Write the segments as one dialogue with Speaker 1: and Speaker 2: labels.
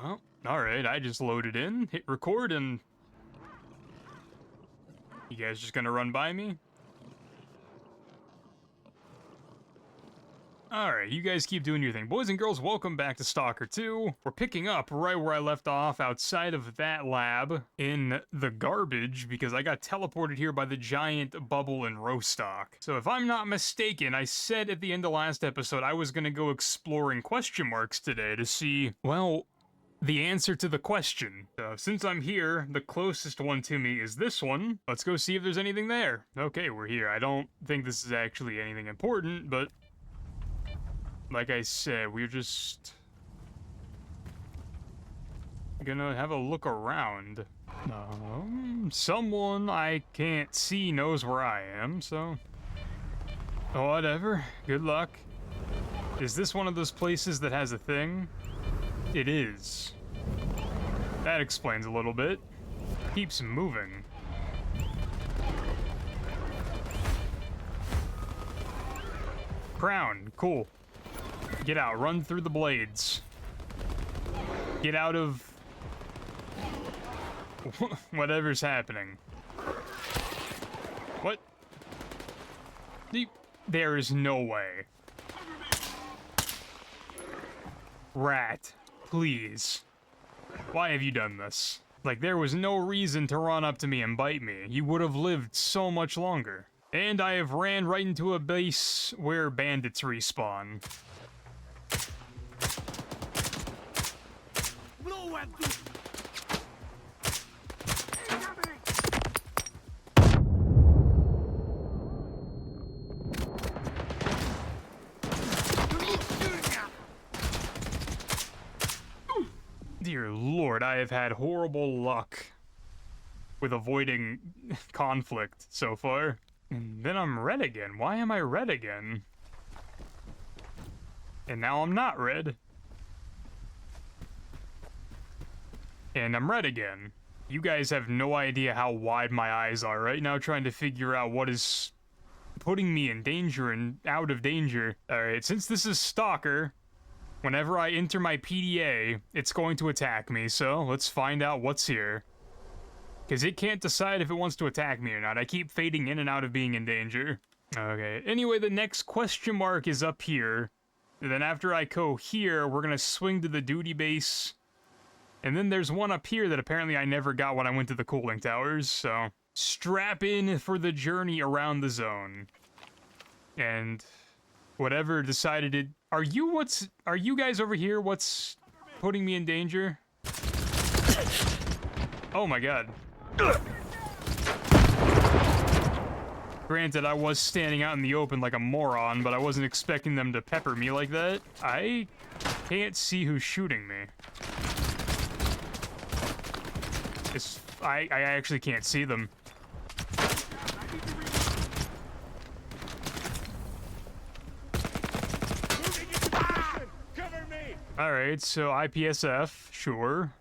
Speaker 1: Oh, alright, I just loaded in, hit record, and... You guys just gonna run by me? Alright, you guys keep doing your thing. Boys and girls, welcome back to Stalker 2. We're picking up right where I left off outside of that lab in the garbage because I got teleported here by the giant bubble and Rostock. So if I'm not mistaken, I said at the end of last episode I was gonna go exploring question marks today to see, well, the answer to the question. Since I'm here, the closest one to me is this one. Let's go see if there's anything there. Okay, we're here. I don't think this is actually anything important, but... like I said, we're just gonna have a look around. Someone I can't see knows where I am, so... whatever. Good luck. Is this one of those places that has a thing? It is. That explains a little bit. Keeps moving. Crown. Cool. Get out. Run through the blades. Get out of... whatever's happening. What? There is no way. Rat. Please. Why have you done this? Like, there was no reason to run up to me and bite me. You would have lived so much longer. And I have ran right into a base where bandits respawn. Dear Lord, I have had horrible luck with avoiding conflict so far. And then I'm red again. Why am I red again? And now I'm not red. And I'm red again. You guys have no idea how wide my eyes are right now trying to figure out what is putting me in danger and out of danger. Alright, since this is Stalker, whenever I enter my PDA, it's going to attack me, so let's find out what's here. Because it can't decide if it wants to attack me or not. I keep fading in and out of being in danger. Okay, anyway, the next question mark is up here. And then after I go here, we're gonna swing to the duty base. And then there's one up here that apparently I never got when I went to the cooling towers, so... strap in for the journey around the zone. And... whatever decided it... Are you guys over here what's putting me in danger? Oh my god. Granted, I was standing out in the open like a moron, but I wasn't expecting them to pepper me like that. I can't see who's shooting me. I actually can't see them. Alright, so IPSF, sure.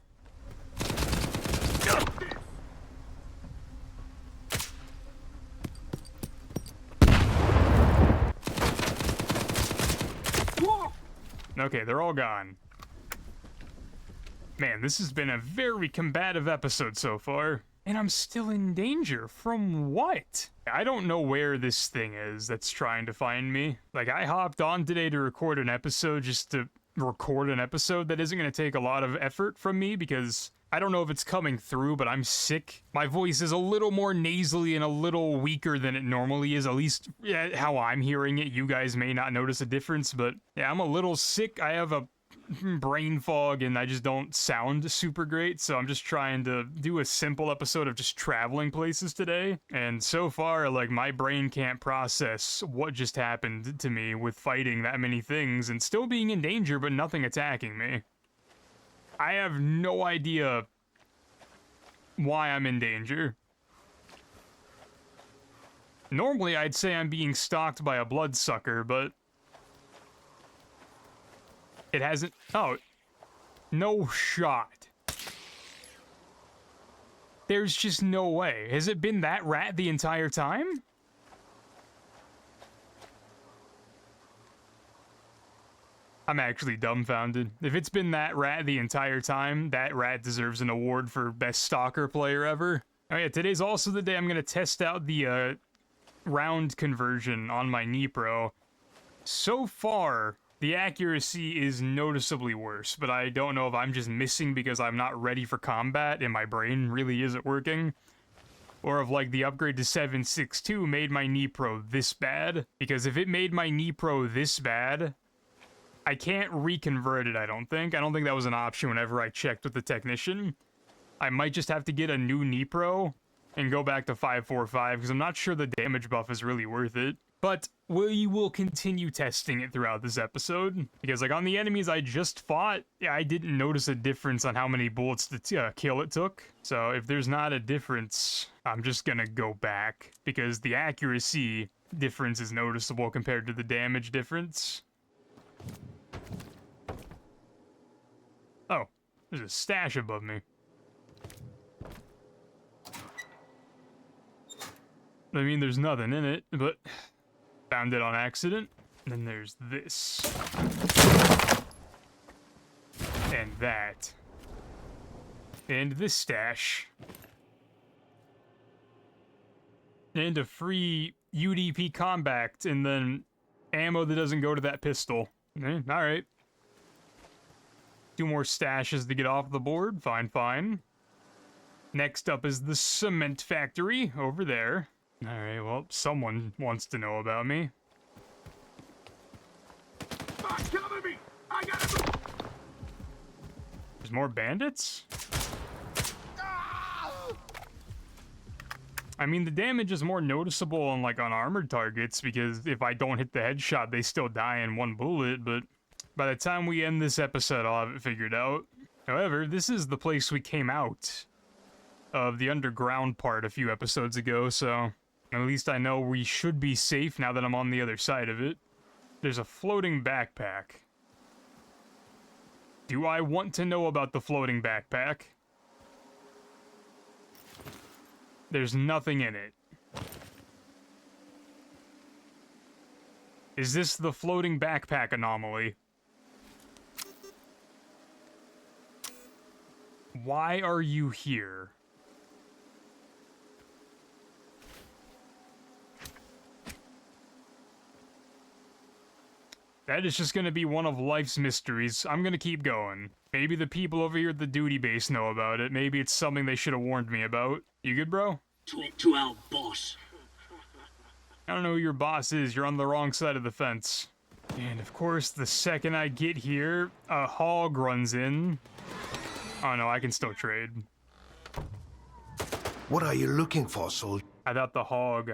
Speaker 1: Okay, they're all gone. Man, this has been a very combative episode so far. And I'm still in danger. From what? I don't know where this thing is that's trying to find me. Like, I hopped on today to record an episode just to record an episode that isn't going to take a lot of effort from me because I don't know if it's coming through, but I'm sick. My voice is a little more nasally and a little weaker than it normally is, at least how I'm hearing it. You guys may not notice a difference, but yeah, I'm a little sick. I have a brain fog and I just don't sound super great, so I'm just trying to do a simple episode of just traveling places today. And so far, like, my brain can't process what just happened to me with fighting that many things and still being in danger but nothing attacking me. I have no idea why I'm in danger. Normally, I'd say I'm being stalked by a bloodsucker, but it hasn't... oh, no shot. There's just no way. Has it been that rat the entire time? I'm actually dumbfounded. If it's been that rat the entire time, that rat deserves an award for best stalker player ever. Oh yeah, today's also the day I'm gonna test out the round conversion on my Nipro. So far, the accuracy is noticeably worse, but I don't know if I'm just missing because I'm not ready for combat and my brain really isn't working. Or if, like, the upgrade to 7.6.2 made my Nipro this bad. Because if it made my Nipro this bad, I can't reconvert it, I don't think. I don't think that was an option whenever I checked with the technician. I might just have to get a new Nipro and go back to 5.4.5, because I'm not sure the damage buff is really worth it. But we will continue testing it throughout this episode, because, like, on the enemies I just fought, yeah, I didn't notice a difference on how many bullets to kill it took. So if there's not a difference, I'm just gonna go back, because the accuracy difference is noticeable compared to the damage difference. Oh, there's a stash above me. I mean, there's nothing in it, but found it on accident. And then there's this. And that. And this stash. And a free UDP combat, and then ammo that doesn't go to that pistol. Alright. 2 more stashes to get off the board. Fine, fine. Next up is the cement factory over there. Alright, well, someone wants to know about me.
Speaker 2: Cover me! I gotta...
Speaker 1: There's more bandits? I mean, the damage is more noticeable on, like, unarmored targets, because if I don't hit the headshot, they still die in 1 bullet, but by the time we end this episode, I'll have it figured out. However, this is the place we came out of the underground part a few episodes ago, so at least I know we should be safe now that I'm on the other side of it. There's a floating backpack. Do I want to know about the floating backpack? There's nothing in it. Is this the floating backpack anomaly? Why are you here? That is just gonna be one of life's mysteries. I'm gonna keep going. Maybe the people over here at the duty base know about it. Maybe it's something they should have warned me about. You good, bro?
Speaker 2: Talk to our boss.
Speaker 1: I don't know who your boss is. You're on the wrong side of the fence. And of course, the second I get here, a hog runs in. Oh no, I can still trade.
Speaker 3: What are you looking for, soldier?
Speaker 1: I thought the hog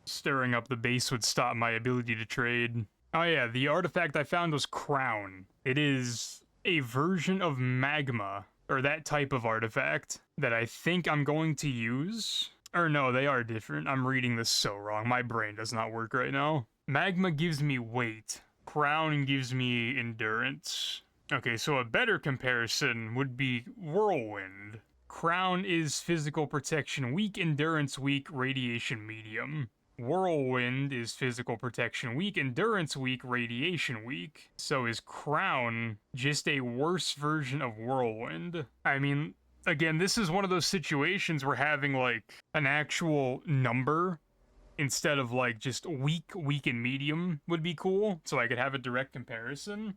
Speaker 1: stirring up the base would stop my ability to trade. Oh yeah, the artifact I found was Crown. It is a version of magma, or that type of artifact, that I think I'm going to use. Or no, they are different. I'm reading this so wrong. My brain does not work right now. Magma gives me weight. Crown gives me endurance. Okay, so a better comparison would be Whirlwind. Crown is physical protection weak, endurance weak, radiation medium. Whirlwind is physical protection weak, endurance weak, radiation weak. So is Crown just a worse version of Whirlwind? I mean, again, this is one of those situations where having, like, an actual number instead of, like, just weak, weak, and medium would be cool, so I could have a direct comparison.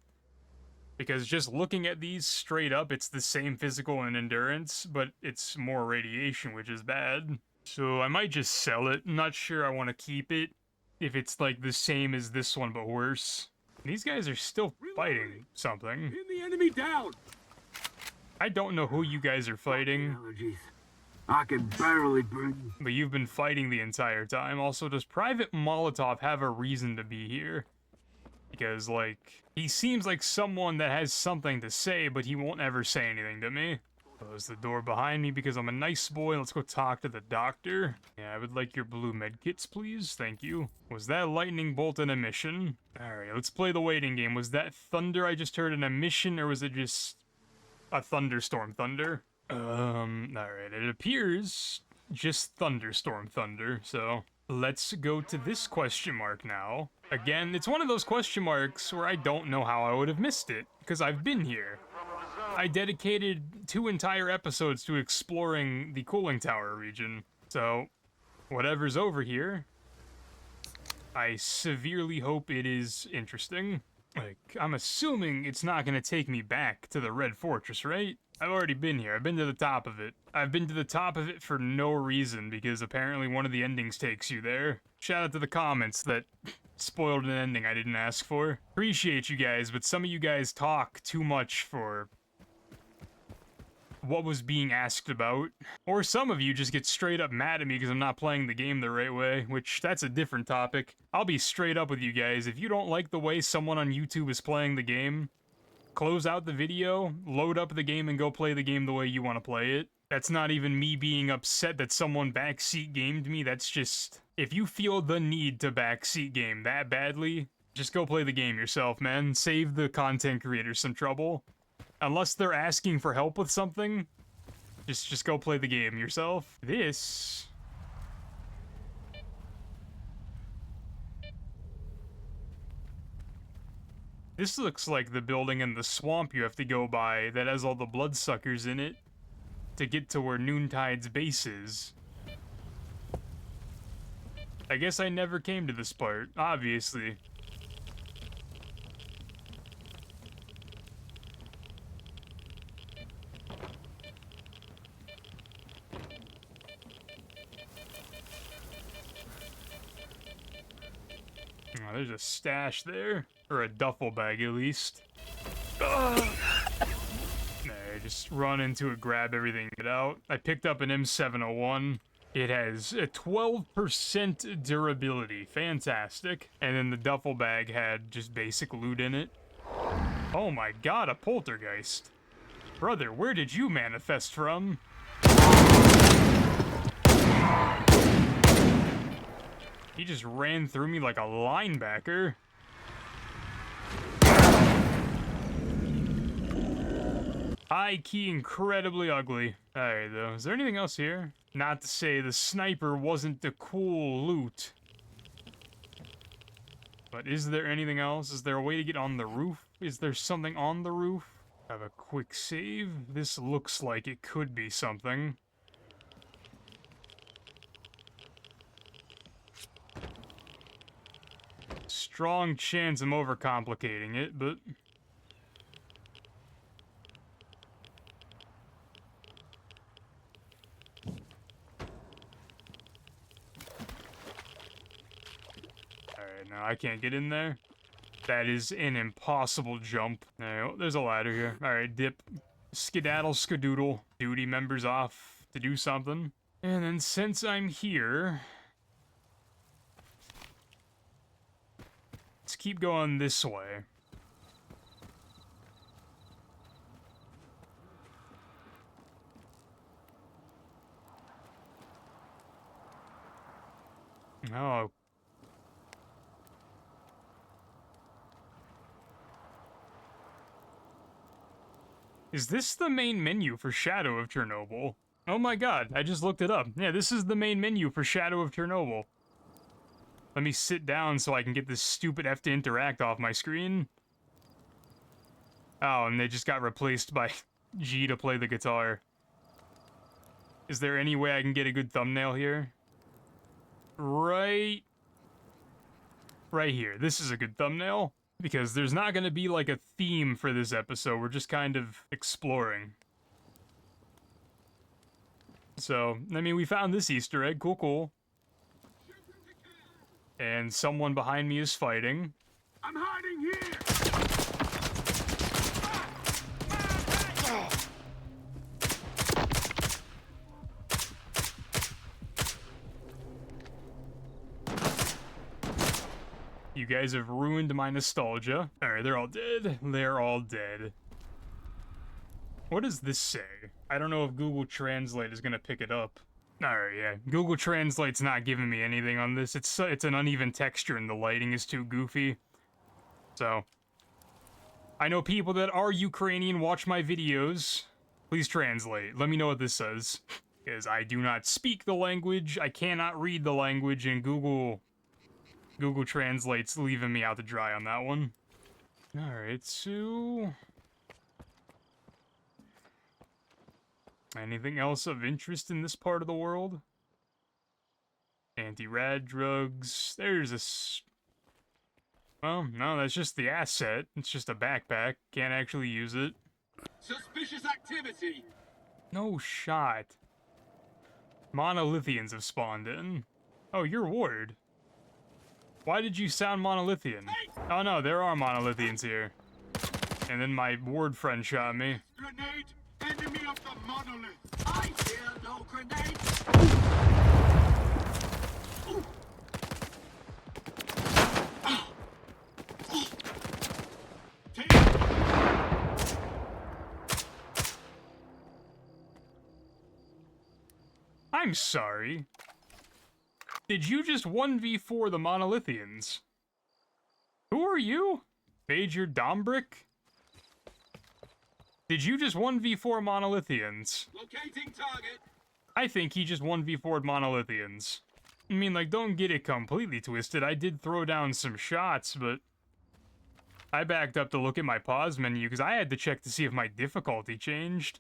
Speaker 1: Because just looking at these straight up, it's the same physical and endurance, but it's more radiation, which is bad. So I might just sell it. I'm not sure I want to keep it if it's like the same as this one but worse. These guys are still fighting something.
Speaker 2: Pin the enemy down.
Speaker 1: I don't know who you guys are fighting,
Speaker 2: Allergies. I can barely breathe.
Speaker 1: but you've been fighting the entire time. Also, does Private Molotov have a reason to be here? Because, like, he seems like someone that has something to say, but he won't ever say anything to me. Close the door behind me because I'm a nice boy. Let's go talk to the doctor. Yeah, I would like your blue medkits, please. Thank you. Was that lightning bolt an emission? Alright, let's play the waiting game. Was that thunder I just heard an emission, or was it just a thunderstorm thunder? Alright, it appears just thunderstorm thunder, so let's go to this question mark now. Again, it's one of those question marks where I don't know how I would have missed it, because I've been here. I dedicated 2 entire episodes to exploring the cooling tower region, so whatever's over here, I severely hope it is interesting. Like, I'm assuming it's not gonna take me back to the Red Fortress, right? I've already been here. I've been to the top of it. I've been to the top of it for no reason, because apparently one of the endings takes you there. Shout out to the comments that spoiled an ending I didn't ask for. Appreciate you guys, but some of you guys talk too much for what was being asked about. Or some of you just get straight up mad at me because I'm not playing the game the right way, which that's a different topic. I'll be straight up with you guys. If you don't like the way someone on YouTube is playing the game, close out the video, load up the game, and go play the game the way you want to play it. That's not even me being upset that someone backseat gamed me. That's just, if you feel the need to backseat game that badly, just go play the game yourself, man. Save the content creators some trouble. Unless they're asking for help with something, just go play the game yourself. This looks like the building in the swamp you have to go by that has all the bloodsuckers in it to get to where Noontide's base is. I guess I never came to this part, obviously. Oh, there's a stash there. Or a duffel bag, at least. Nah, just run into it, grab everything, get out. I picked up an M701. It has a 12% durability. Fantastic. And then the duffel bag had just basic loot in it. Oh my god, a poltergeist. Brother, where did you manifest from? He just ran through me like a linebacker. High key, incredibly ugly. Alright, though. Is there anything else here? Not to say the sniper wasn't the cool loot. But is there anything else? Is there a way to get on the roof? Is there something on the roof? Have a quick save. This looks like it could be something. Strong chance I'm overcomplicating it, but... Alright, no, I can't get in there. That is an impossible jump. No, there's a ladder here. Alright, dip. Skedaddle, skadoodle. Duty members off to do something. And then since I'm here... let's keep going this way. Oh. Is this the main menu for Shadow of Chernobyl? Oh my god, I just looked it up. Yeah, this is the main menu for Shadow of Chernobyl. Let me sit down so I can get this stupid F to interact off my screen. Oh, and they just got replaced by G to play the guitar. Is there any way I can get a good thumbnail here? Right here. This is a good thumbnail. Because there's not going to be like a theme for this episode. We're just kind of exploring. So, I mean, we found this Easter egg. Cool, cool. And someone behind me is fighting.
Speaker 2: I'm hiding here!
Speaker 1: You guys have ruined my nostalgia. Alright, they're all dead. They're all dead. What does this say? I don't know if Google Translate is gonna pick it up. Alright, yeah. Google Translate's not giving me anything on this. It's an uneven texture and the lighting is too goofy. So, I know people that are Ukrainian watch my videos. Please translate. Let me know what this says. Because I do not speak the language, I cannot read the language, and Google Google Translate's leaving me out to dry on that one. Alright, so... anything else of interest in this part of the world? Anti-rad drugs. There's a... well, no, that's just the asset. It's just a backpack. Can't actually use it.
Speaker 2: Suspicious activity.
Speaker 1: No shot. Monolithians have spawned in. Oh, you're Ward. Why did you sound monolithian? Oh no, there are monolithians here. And then my Ward friend shot me.
Speaker 2: Grenade. Enemy of the monolith. I fear no grenade.
Speaker 1: I'm sorry. Did you just 1v4 the monolithians? Who are you? Major Dombrick? Did you just 1v4 monolithians?
Speaker 2: Locating target.
Speaker 1: I think he just 1v4'd monolithians. I mean, like, don't get it completely twisted. I did throw down some shots, but I backed up to look at my pause menu because I had to check to see if my difficulty changed.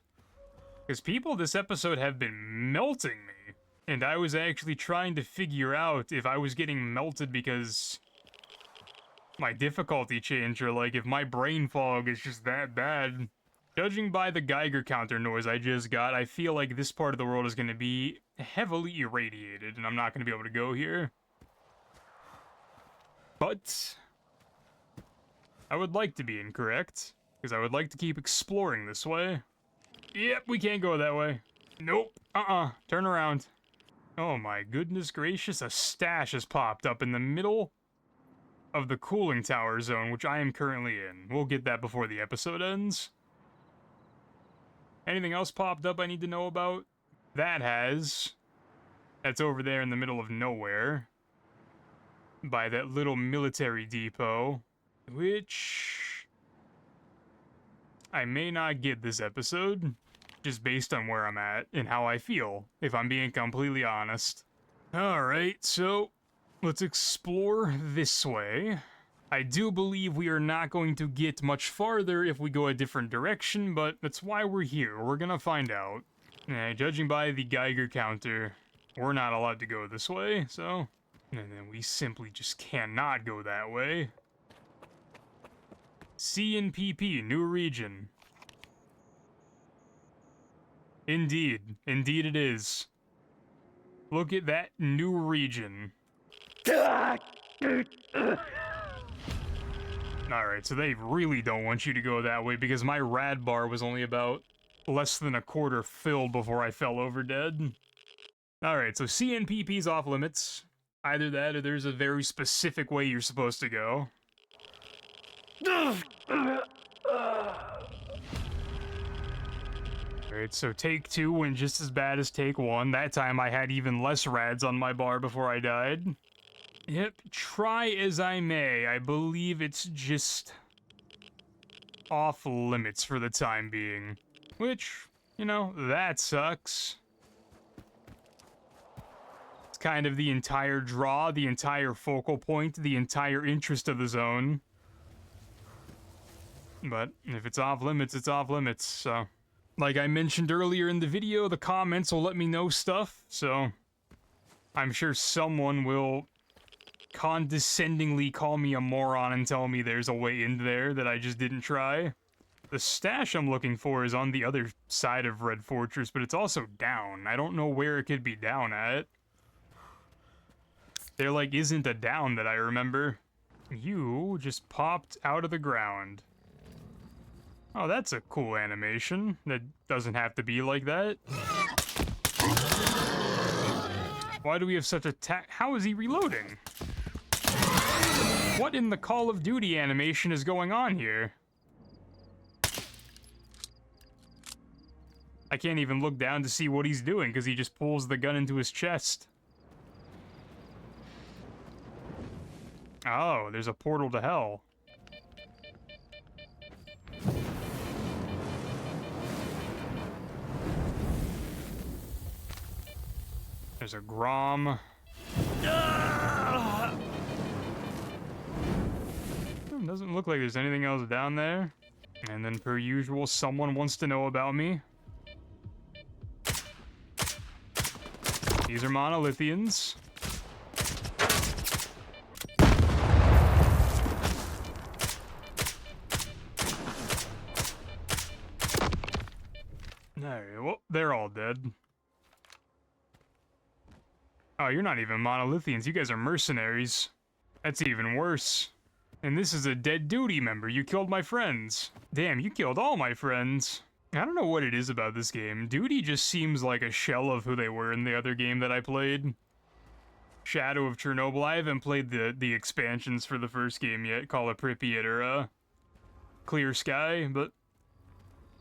Speaker 1: Because people this episode have been melting me, and I was actually trying to figure out if I was getting melted because my difficulty changed, or like if my brain fog is just that bad. Judging by the Geiger counter noise I just got, I feel like this part of the world is going to be heavily irradiated, and I'm not going to be able to go here. But I would like to be incorrect, because I would like to keep exploring this way. Yep, we can't go that way. Nope. Turn around. Oh my goodness gracious, a stash has popped up in the middle of the cooling tower zone, which I am currently in. We'll get that before the episode ends. Anything else popped up I need to know about? That has. That's over there in the middle of nowhere. By that little military depot. Which I may not get this episode. Just based on where I'm at and how I feel, if I'm being completely honest. Alright, so let's explore this way. I do believe we are not going to get much farther if we go a different direction, but that's why we're here. We're gonna find out. Judging by the Geiger counter, we're not allowed to go this way, so... and then we simply just cannot go that way. CNPP, new region. Indeed. Indeed it is. Look at that new region. Alright, so they really don't want you to go that way because my rad bar was only about less than a quarter filled before I fell over dead. Alright, so CNPP's off limits. Either that or there's a very specific way you're supposed to go. Alright, so take 2 went just as bad as take 1. That time I had even less rads on my bar before I died. Yep, try as I may, I believe it's just off limits for the time being. Which, you know, that sucks. It's kind of the entire draw, the entire focal point, the entire interest of the zone. But if it's off limits, it's off limits, so... like I mentioned earlier in the video, the comments will let me know stuff, so... I'm sure someone will condescendingly call me a moron and tell me there's a way in there that I just didn't try. The stash I'm looking for is on the other side of Red Fortress, but it's also down. I don't know where it could be down at. There, like, isn't a down that I remember. You just popped out of the ground. Oh, that's a cool animation. That doesn't have to be like that. Why do we have such a how is he reloading? What in the Call of Duty animation is going on here? I can't even look down to see what he's doing because he just pulls the gun into his chest. Oh, there's a portal to hell. There's a Grom. Doesn't look like there's anything else down there. And then per usual, someone wants to know about me. These are monolithians. Alright, well, they're all dead. Oh, you're not even monolithians, you guys are mercenaries. That's even worse. And this is a dead duty member, you killed my friends. Damn, you killed all my friends. I don't know what it is about this game. Duty just seems like a shell of who they were in the other game that I played. Shadow of Chernobyl. I haven't played the expansions for the first game yet, Call of Pripyat or Clear Sky, but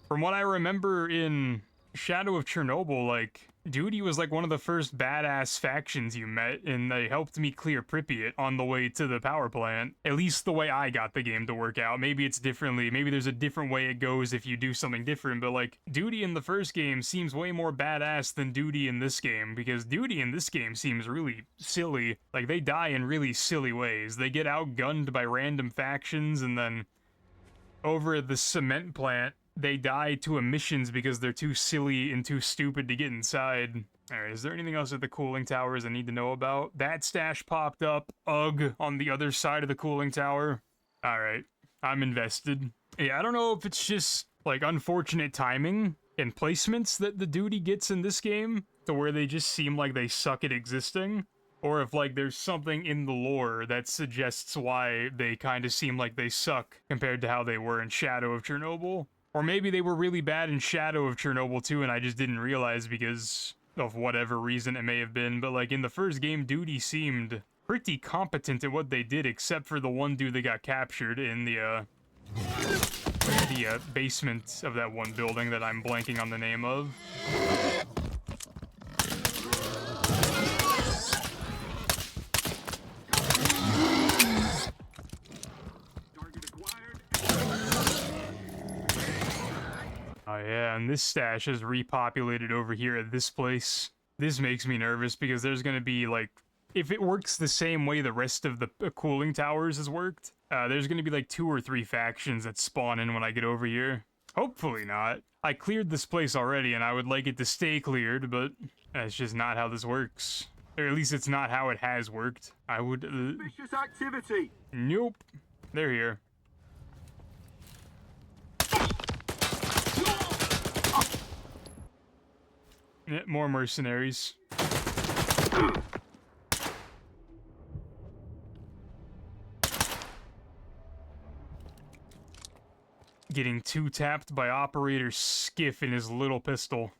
Speaker 1: from what I remember in Shadow of Chernobyl, like, Duty was like one of the first badass factions you met, and they helped me clear Pripyat on the way to the power plant. At least the way I got the game to work out. Maybe it's differently. Maybe there's a different way it goes if you do something different, but like, Duty in the first game seems way more badass than Duty in this game, because Duty in this game seems really silly. Like, they die in really silly ways. They get outgunned by random factions, and then over at the cement plant, they die to emissions because they're too silly and too stupid to get inside. Alright, is there anything else at the cooling towers I need to know about? That stash popped up. Ugh, on the other side of the cooling tower. Alright, I'm invested. Yeah, I don't know if it's just, like, unfortunate timing and placements that the Duty gets in this game, to where they just seem like they suck at existing, or if, like, there's something in the lore that suggests why they kind of seem like they suck compared to how they were in Shadow of Chernobyl. Or maybe they were really bad in Shadow of Chernobyl too, and I just didn't realize because of whatever reason it may have been. But like in the first game, Duty seemed pretty competent at what they did, except for the one dude that got captured in the basement of that one building that I'm blanking on the name of. Oh yeah, and this stash is repopulated over here at this place. This makes me nervous because there's gonna be, like, if it works the same way the rest of the cooling towers has worked, there's gonna be like 2 or 3 factions that spawn in when I get over here. Hopefully not. I cleared this place already and I would like it to stay cleared, but that's just not how this works. Or at least it's not how it has worked. I would...
Speaker 2: Vicious activity.
Speaker 1: Nope. They're here. Yeah, more mercenaries. Getting 2-tapped by Operator Skiff in his little pistol.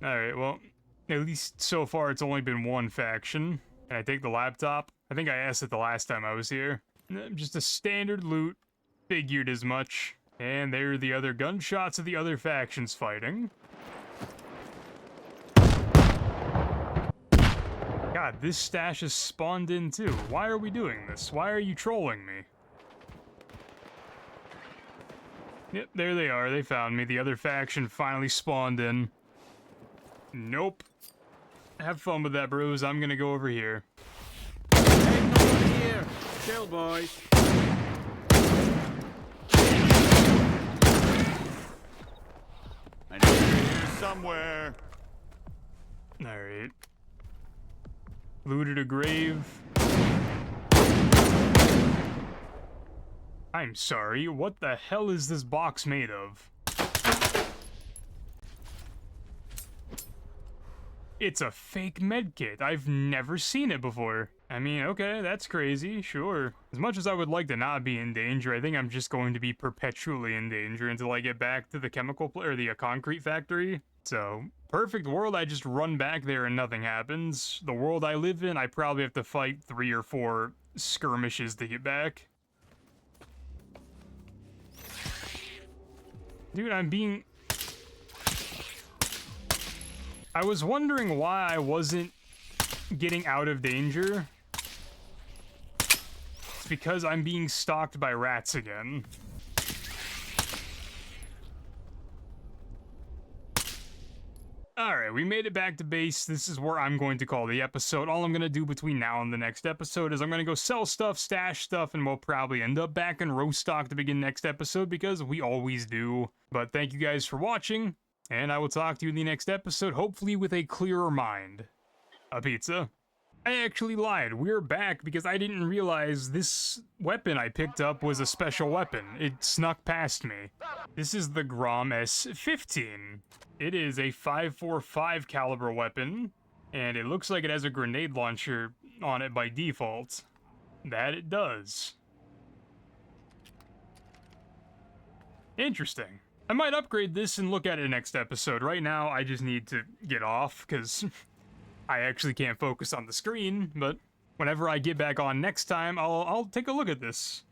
Speaker 1: Alright, well, at least so far it's only been one faction. Can I take the laptop? I think I asked it the last time I was here. Just a standard loot. Figured as much. And there are the other gunshots of the other factions fighting. God, this stash is spawned in too. Why are we doing this? Why are you trolling me? Yep, there they are. They found me. The other faction finally spawned in. Nope. Have fun with that, bros. I'm gonna go over here.
Speaker 2: Hey, no one here. Chill, boys. I know you're here somewhere.
Speaker 1: Alright. Looted a grave. I'm sorry, what the hell is this box made of? It's a fake medkit. I've never seen it before. I mean, okay, that's crazy, sure. As much as I would like to not be in danger, I think I'm just going to be perpetually in danger until I get back to the or the concrete factory. So, perfect world, I just run back there and nothing happens. The world I live in, I probably have to fight 3 or 4 skirmishes to get back. Dude, I was wondering why I wasn't getting out of danger. It's because I'm being stalked by rats again. Alright, Alright, we made it back to base. This is where I'm going to call the episode. All I'm going to do between now and the next episode is I'm going to go sell stuff, stash stuff, and we'll probably end up back in row stock to begin next episode because we always do. But thank you guys for watching, and I will talk to you in the next episode, hopefully with a clearer mind. A pizza. I actually lied. We're back because I didn't realize this weapon I picked up was a special weapon. It snuck past me. This is the Grom S15. It is a 5.45 caliber weapon, and it looks like it has a grenade launcher on it by default. That it does. Interesting. I might upgrade this and look at it next episode. Right now, I just need to get off, because I actually can't focus on the screen, but whenever I get back on next time, I'll take a look at this.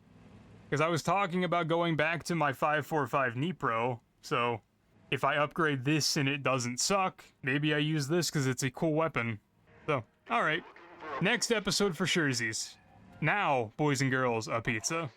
Speaker 1: Because I was talking about going back to my 5.45 Nipro, so if I upgrade this and it doesn't suck, maybe I use this because it's a cool weapon. So, alright. Next episode for surezies. Now, boys and girls, a pizza.